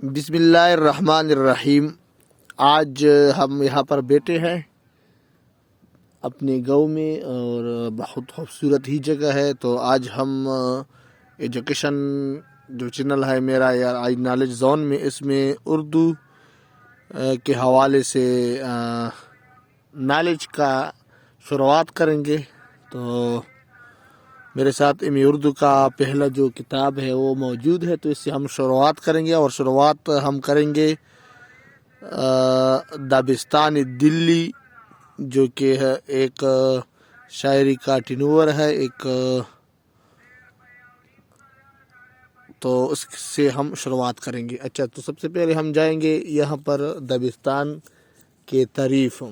بسم اللہ الرحمن الرحیم۔ آج ہم یہاں پر بیٹھے ہیں اپنے گاؤں میں اور بہت خوبصورت ہی جگہ ہے۔ تو آج ہم ایجوکیشن جو چینل ہے میرا یا آئی نالج زون میں، اس میں اردو کے حوالے سے نالج کا شروعات کریں گے۔ تو میرے ساتھ اردو کا پہلا جو کتاب ہے وہ موجود ہے، تو اس سے ہم شروعات کریں گے، اور شروعات ہم کریں گے دبستان دلی، جو کہ ہے ایک شاعری کا ٹنور ہے ایک، تو اس سے ہم شروعات کریں گے۔ اچھا، تو سب سے پہلے ہم جائیں گے یہاں پر دبستان کے تعریف۔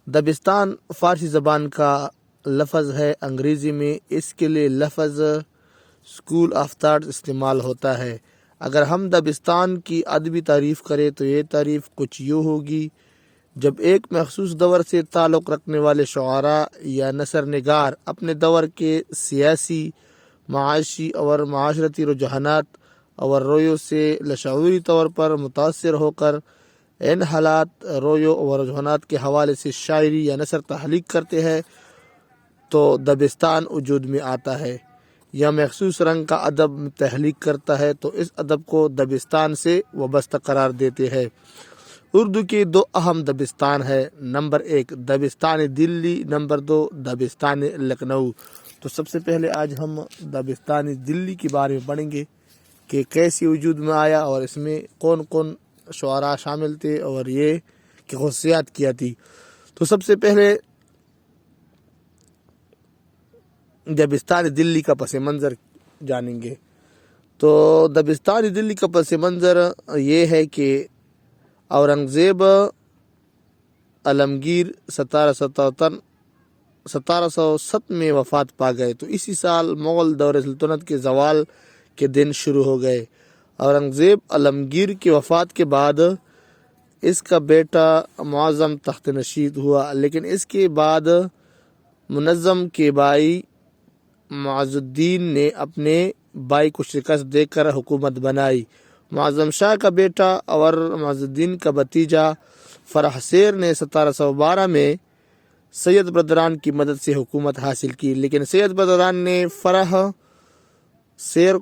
دبستان فارسی زبان کا لفظ ہے، انگریزی میں اس کے لیے لفظ اسکول آف تھاٹ استعمال ہوتا ہے۔ اگر ہم دبستان کی ادبی تعریف کریں تو یہ تعریف کچھ یوں ہوگی: جب ایک مخصوص دور سے تعلق رکھنے والے شعراء یا نثر نگار اپنے دور کے سیاسی، معاشی اور معاشرتی رجحانات اور رویوں سے لاشعوری طور پر متاثر ہو کر ان حالات، رویوں اور رجحانات کے حوالے سے شاعری یا نثر تخلیق کرتے ہیں، تو دبستان وجود میں آتا ہے۔ یا مخصوص رنگ کا ادب تخلیق کرتا ہے تو اس ادب کو دبستان سے وابستہ قرار دیتے ہیں۔ اردو کے دو اہم دبستان ہے، نمبر 1 دبستان دلی، نمبر 2 دبستان لکھنؤ۔ تو سب سے پہلے آج ہم دبستان دلی کے بارے میں پڑھیں گے کہ کیسے وجود میں آیا اور اس میں کون کون شعراء شامل تھے اور یہ کی خصوصیات کیا تھی۔ تو سب سے پہلے دبستان دلی کا پس منظر جانیں گے۔ تو دبستان دلی کا پس منظر یہ ہے کہ اورنگزیب عالمگیر 1707 میں وفات پا گئے، تو اسی سال مغل دور سلطنت کے زوال کے دن شروع ہو گئے۔ اورنگزیب عالمگیر کی وفات کے بعد اس کا بیٹا معظم تخت نشین ہوا، لیکن اس کے بعد منظم کے بھائی معز الدین نے اپنے بھائی کو شکست دے کر حکومت بنائی۔ معظم شاہ کا بیٹا اور معز الدین کا بھتیجا فرح سیر نے 1712 میں سید برادران کی مدد سے حکومت حاصل کی، لیکن سید برادران نے فرح سیر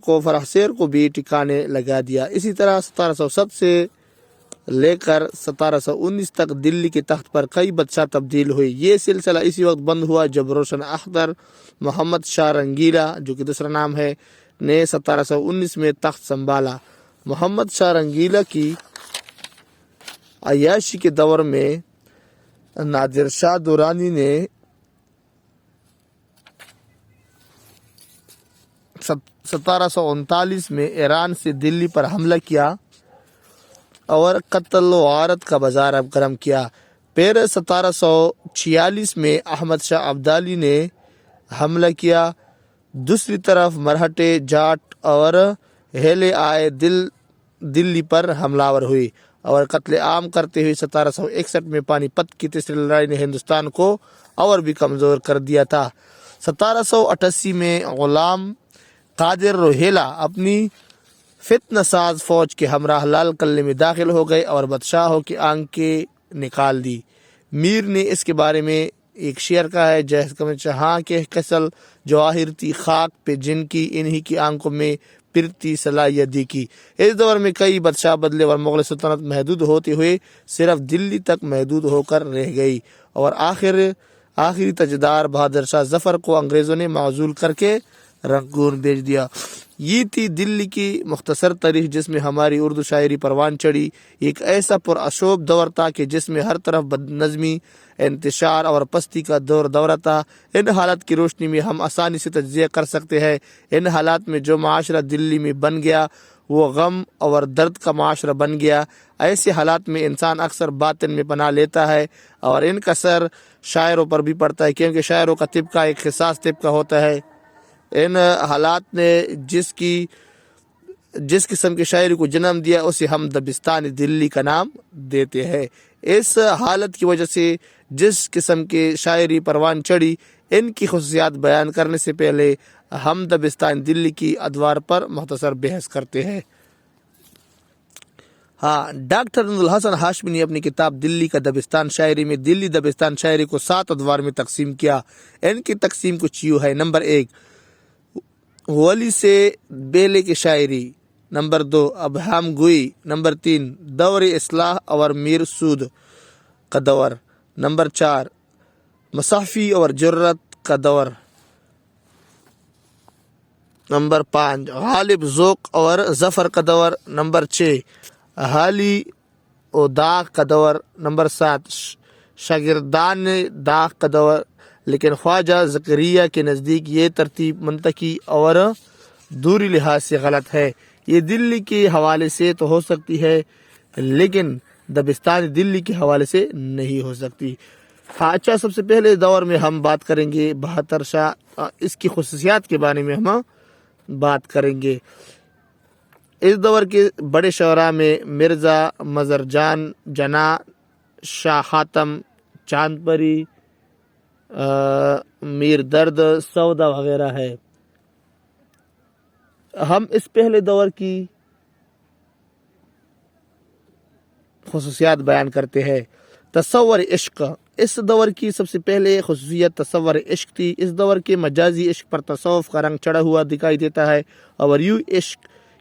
کو بھی ٹھکانے لگا دیا۔ اسی طرح 1707 سے لے کر 1719 تک دلی کے تخت پر کئی بادشاہ تبدیل ہوئے۔ یہ سلسلہ اسی وقت بند ہوا جب روشن اختر محمد شاہ رنگیلا، جو کہ دوسرا نام ہے، نے 1719 میں تخت سنبھالا۔ محمد شاہ رنگیلا کی عیاشی کے دور میں نادر شاہ درانی نے 1739 میں ایران سے دلی پر حملہ کیا اور قتل و غارت کا بازار گرم کیا۔ پھر 1746 میں احمد شاہ ابدالی نے حملہ کیا۔ دوسری طرف مرہٹے، جاٹ اور ہیلے آئے دلی پر حملہ ور ہوئے اور قتل عام کرتے ہوئے 1761 میں پانی پت کی تیسری لڑائی نے ہندوستان کو اور بھی کمزور کر دیا تھا۔ 1788 میں غلام قادر روہیلا اپنی فتنہ ساز فوج کے ہمراہ لال قلعے میں داخل ہو گئے اور بادشاہوں کی آنکھیں نکال دی۔ میر نے اس کے بارے میں ایک شعر کہا ہے: جہاں کے کسل جواہر تھی خاک پہ جن کی، انہی کی آنکھوں میں پرتی صلاحیت کی۔ اس دور میں کئی بادشاہ بدلے اور مغل سلطنت محدود ہوتے ہوئے صرف دلی تک محدود ہو کر رہ گئی، اور آخری تاجدار بہادر شاہ ظفر کو انگریزوں نے معزول کر کے رنگون بھیج دیا۔ یہ تھی دلی کی مختصر تاریخ، جس میں ہماری اردو شاعری پروان چڑھی۔ ایک ایسا پرآشوب دور تھا کہ جس میں ہر طرف بد نظمی، انتشار اور پستی کا دورہ تھا۔ ان حالات کی روشنی میں ہم آسانی سے تجزیہ کر سکتے ہیں۔ ان حالات میں جو معاشرہ دلی میں بن گیا وہ غم اور درد کا معاشرہ بن گیا۔ ایسے حالات میں انسان اکثر باطن میں پناہ لیتا ہے، اور ان کا اثر شاعروں پر بھی پڑتا ہے، کیونکہ شاعروں کا طبقہ ایک حساس طبقہ ہوتا ہے۔ ان حالات نے جس قسم کی شاعری کو جنم دیا اسے ہم دبستان دلی کا نام دیتے ہیں۔ اس حالت کی وجہ سے جس قسم کی شاعری پروان چڑھی، ان کی خصوصیات بیان کرنے سے پہلے ہم دبستان دلی کی ادوار پر مختصر بحث کرتے ہیں۔ ہاں، ڈاکٹر الحسن ہاشمی نے اپنی کتاب دلی کا دبستان شاعری میں دلی دبستان شاعری کو 7 ادوار میں تقسیم کیا۔ ان کی تقسیم کچھ یوں ہے: نمبر 1 ولی سے بیلے کی شاعری، نمبر 2 ابہام گوئی، نمبر 3 دور اصلاح اور میر سود کا دور، نمبر 4 مصحفی اور جرت کا دور، نمبر 5 غالب ذوق اور ظفر کا دور، نمبر 6 حالی و داغ کا دور، نمبر 7 شاگردان داغ کا دور۔ لیکن خواجہ زکریا کے نزدیک یہ ترتیب منطقی اور دوری لحاظ سے غلط ہے۔ یہ دلی کے حوالے سے تو ہو سکتی ہے لیکن دبستان دلی کے حوالے سے نہیں ہو سکتی۔ ہاں، اچھا، سب سے پہلے دور میں ہم بات کریں گے بہتر شاہ، اس کی خصوصیات کے بارے میں ہم بات کریں گے۔ اس دور کے بڑے شعراء میں مرزا مظہر جان جنا، شاہ خاتم، چاند پری، میر درد، سودا وغیرہ ہے۔ ہم اس پہلے دور کی خصوصیات بیان کرتے ہیں۔ تصور عشق، اس دور کی سب سے پہلے خصوصیت تصور عشق تھی۔ اس دور کے مجازی عشق پر تصوف کا رنگ چڑھا ہوا دکھائی دیتا ہے، اور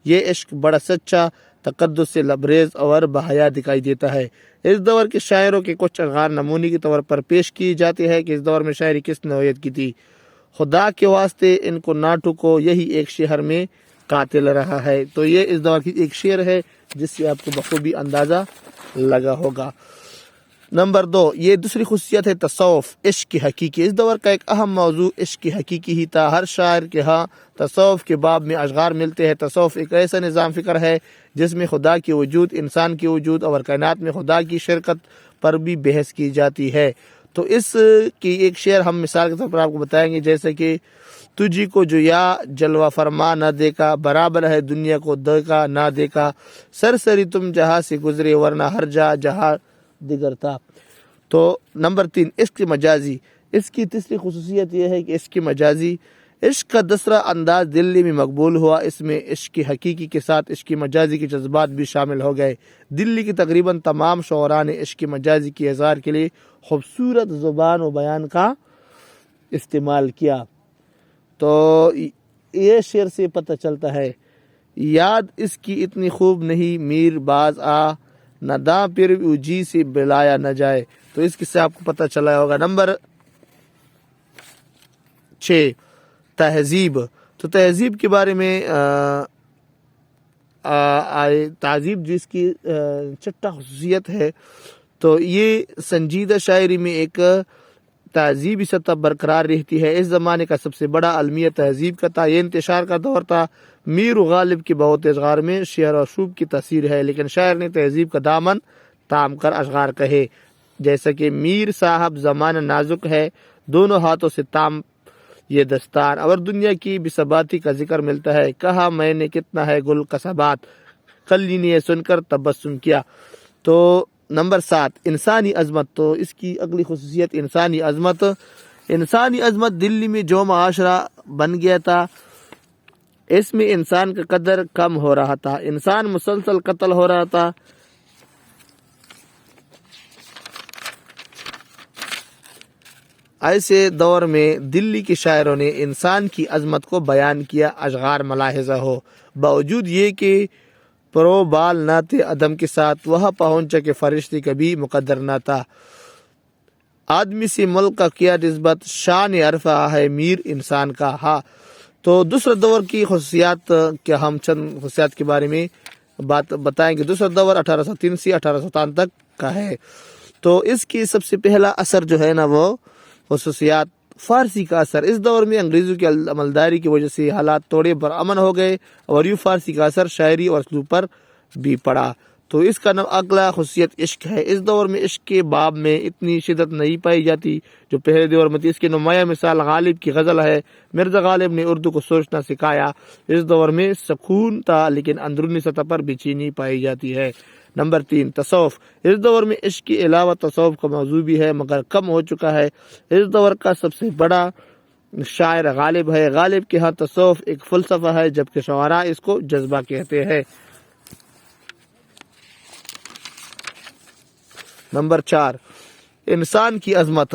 یہ عشق بڑا سچا، تقدس سے لبریز اور بحیا دکھائی دیتا ہے۔ اس دور کے شاعروں کے کچھ اشعار نمونے کے طور پر پیش کیے جاتے ہیں کہ اس دور میں شاعری کس نوعیت کی تھی۔ خدا کے واسطے ان کو نہ ٹھکو، یہی ایک شہر میں قاتل رہا ہے۔ تو یہ اس دور کی ایک شعر ہے جس سے آپ کو بخوبی اندازہ لگا ہوگا۔ نمبر 2، یہ دوسری خصوصیت ہے تصوف، عشق کی حقیقی۔ اس دور کا ایک اہم موضوع عشق کی حقیقی ہی تھا۔ ہر شاعر کے ہاں تصوف کے باب میں اشعار ملتے ہیں۔ تصوف ایک ایسا نظام فکر ہے جس میں خدا کے وجود، انسان کے وجود اور کائنات میں خدا کی شرکت پر بھی بحث کی جاتی ہے۔ تو اس کی ایک شعر ہم مثال کے طور پر آپ کو بتائیں گے، جیسے کہ تجھی کو جو یا جلوہ فرما نہ دیکھا، برابر ہے دنیا کو دیکھا نہ دیکھا، سرسری تم جہاں سے گزرے ورنہ ہر جہاں دیگر تھا۔ تو نمبر 3 عشق مجازی، اس کی تیسری خصوصیت یہ ہے کہ عشق مجازی، عشق کا دوسرا انداز دلی میں مقبول ہوا۔ اس میں عشق کی حقیقی کے ساتھ عشق مجازی کے جذبات بھی شامل ہو گئے۔ دلی کی تقریباً تمام شعراء نے عشق مجازی کے اظہار کے لیے خوبصورت زبان و بیان کا استعمال کیا۔ تو یہ شعر سے پتہ چلتا ہے، یاد اس کی اتنی خوب نہیں، میر باز آ نہ داں پھر جی سے بلایا نہ جائے۔ تو اس سے آپ کو پتہ چلا ہوگا۔ نمبر 6 تہذیب، تو تہذیب کے بارے میں تہذیب جس کی چھٹا خصوصیت ہے، تو یہ سنجیدہ شاعری میں ایک تہذیبی سطح برقرار رہتی ہے۔ اس زمانے کا سب سے بڑا المیہ تہذیب کا تھا، یہ انتشار کا دور تھا۔ میر و غالب کے بہت اشعار میں شعر و شوب کی تاثیر ہے، لیکن شاعر نے تہذیب کا دامن تام کر اشعار کہے، جیسا کہ میر صاحب زمانہ نازک ہے، دونوں ہاتھوں سے تام یہ دستار، اور دنیا کی بثباتی کا ذکر ملتا ہے، کہا میں نے کتنا ہے گل کا ثبات، کلی نے سن کر تبسم کیا۔ تو نمبر 7 انسانی عظمت، تو اس کی اگلی خصوصیت انسانی عظمت۔ انسانی عظمت دلی میں جو معاشرہ بن گیا تھا، اس میں انسان کا قدر کم ہو رہا تھا، انسان مسلسل قتل ہو رہا تھا۔ ایسے دور میں دلی کے شاعروں نے انسان کی عظمت کو بیان کیا، اشعار ملاحظہ ہو، باوجود یہ کہ پرو بال نہ تھے عدم کے ساتھ، وہاں پہنچا کہ فرشتے کبھی مقدر نہ تھا، آدمی سے ملک کا کیا نسبت، شان عرفہ ہے میر انسان کا۔ ہاں، تو دوسرے دور کی خصوصیات کے ہم چند خصوصیات کے بارے میں بات بتائیں گے۔ دوسرا دور 1803 سے 1807 تک کا ہے۔ تو اس کی سب سے پہلا اثر جو ہے نا، وہ خصوصیات فارسی کا اثر۔ اس دور میں انگریزوں کی عملداری کی وجہ سے حالات تھوڑے پرامن ہو گئے، اور یوں فارسی کا اثر شاعری اور اسلوب پر بھی پڑا۔ تو اس کا اگلا خصوصیت عشق ہے۔ اس دور میں عشق کے باب میں اتنی شدت نہیں پائی جاتی جو پہلے دور میں تھی۔ اس کی نمایاں مثال غالب کی غزل ہے، مرزا غالب نے اردو کو سوچنا سکھایا۔ اس دور میں سکون تھا لیکن اندرونی سطح پر بے چینی پائی جاتی ہے۔ نمبر 3 تصوف، اس دور میں عشق کے علاوہ تصوف کا موضوع بھی ہے مگر کم ہو چکا ہے۔ اس دور کا سب سے بڑا شاعر غالب ہے۔ غالب کے ہاں تصوف ایک فلسفہ ہے، جبکہ شعراء اس کو جذبہ کہتے ہیں۔ نمبر 4 انسان کی عظمت.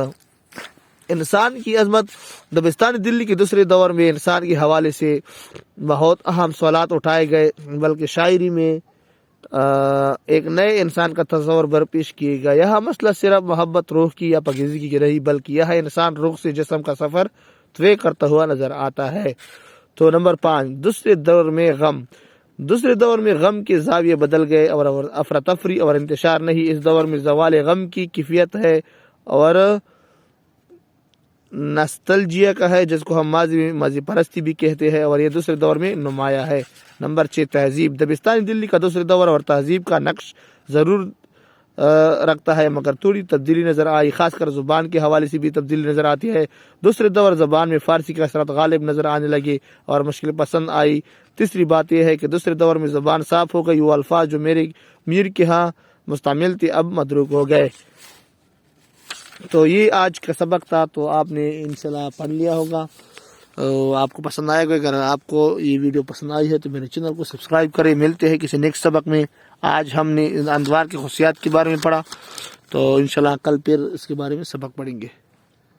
انسان کی عظمت. دبستان دلی کے دوسرے دور میں انسان کے حوالے سے بہت اہم سوالات اٹھائے گئے، بلکہ شاعری میں ایک نئے انسان کا تصور برپیش کیے گا. یہ مسئلہ صرف محبت روح کی یا پاکیزگی کی نہیں، بلکہ یہ انسان روح سے جسم کا سفر طے کرتا ہوا نظر آتا ہے. تو نمبر 5 دوسرے دور میں غم. دوسرے دور میں غم کے زاویے بدل گئے اور افراتفری اور انتشار نہیں. اس دور میں زوال غم کی کیفیت ہے اور نستلجیا کا ہے، جس کو ہم ماضی پرستی بھی کہتے ہیں، اور یہ دوسرے دور میں نمایاں ہے. نمبر 6 تہذیب. دبستانی دلی کا دوسرے دور اور تہذیب کا نقش ضرور رکھتا ہے، مگر تھوڑی تبدیلی نظر آئی، خاص کر زبان کے حوالے سے بھی تبدیلی نظر آتی ہے. دوسرے دور زبان میں فارسی کی اثرات غالب نظر آنے لگے اور مشکل پسند آئی. تیسری بات یہ ہے کہ دوسرے دور میں زبان صاف ہو گئی، وہ الفاظ جو میر کے ہاں مستعمل تھے اب متروک ہو گئے. تو یہ آج کا سبق تھا، تو آپ نے انشاءاللہ پڑھ لیا ہوگا. آپ کو پسند آئے گا. اگر آپ کو یہ ویڈیو پسند آئی ہے تو میرے چینل کو سبسکرائب کریں. ملتے ہیں کسی نیکسٹ سبق میں. آج ہم نے انوار کی خصوصیات کے بارے میں پڑھا، تو انشاءاللہ کل پھر اس کے بارے میں سبق پڑھیں گے.